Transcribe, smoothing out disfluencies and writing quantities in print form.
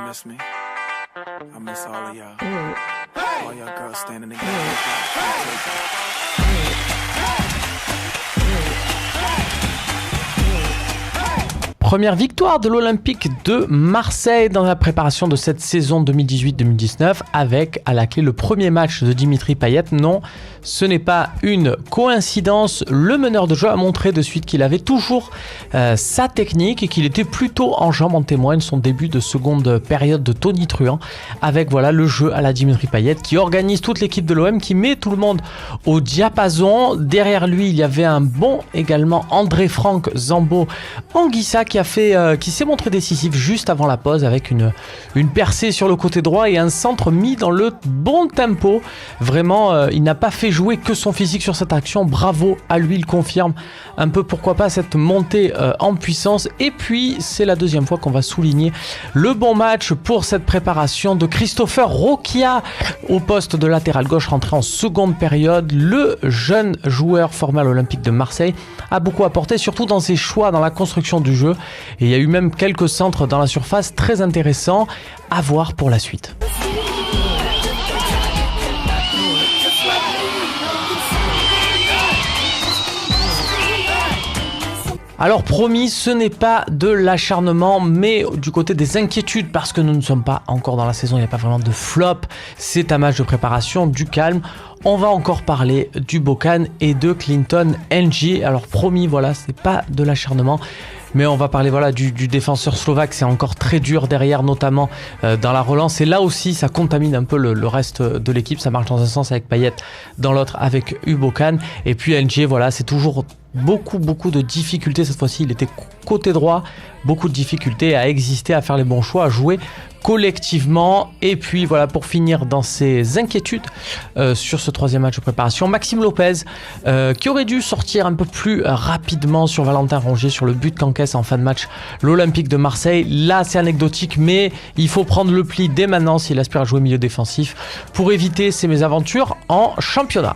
miss me? I miss all of y'all. All y'all girls standing together. Première victoire de l'Olympique de Marseille dans la préparation de cette saison 2018-2019 avec à la clé le premier match de Dimitri Payet. Non, ce n'est pas une coïncidence. Le meneur de jeu a montré de suite qu'il avait toujours sa technique et qu'il était plutôt en jambes. En témoigne son début de seconde période de tonitruant avec le jeu à la Dimitri Payet qui organise toute l'équipe de l'OM, qui met tout le monde au diapason. Derrière lui, il y avait un bon également André Franck Zambo Anguissa qui s'est montré décisif juste avant la pause avec une percée sur le côté droit et un centre mis dans le bon tempo. Vraiment, il n'a pas fait jouer que son physique sur cette action. Bravo à lui, il confirme un peu pourquoi pas cette montée en puissance. Et puis, c'est la deuxième fois qu'on va souligner le bon match pour cette préparation de Christopher Roquia au poste de latéral gauche rentré en seconde période. Le jeune joueur formé à l'Olympique de Marseille a beaucoup apporté, surtout dans ses choix, dans la construction du jeu. Et il y a eu même quelques centres dans la surface très intéressants à voir pour la suite. Alors promis, ce n'est pas de l'acharnement, mais du côté des inquiétudes, parce que nous ne sommes pas encore dans la saison, il n'y a pas vraiment de flop, c'est un match de préparation, du calme. On va encore parler du Bocan et de Clinton NG. Alors promis, c'est pas de l'acharnement, mais on va parler du défenseur slovaque. C'est encore très dur derrière, notamment dans la relance. Et là aussi, ça contamine un peu le reste de l'équipe. Ça marche dans un sens avec Payet, dans l'autre avec Ubocan. Et puis NG, c'est toujours beaucoup de difficultés. Cette fois-ci, il était côté droit. Beaucoup de difficultés à exister, à faire les bons choix, à jouer collectivement. Et puis pour finir dans ses inquiétudes sur ce troisième match de préparation, Maxime Lopez qui aurait dû sortir un peu plus rapidement sur Valentin Rongier, sur le but qu'encaisse en fin de match l'Olympique de Marseille. Là c'est anecdotique, mais il faut prendre le pli dès maintenant s'il aspire à jouer milieu défensif pour éviter ses mésaventures en championnat.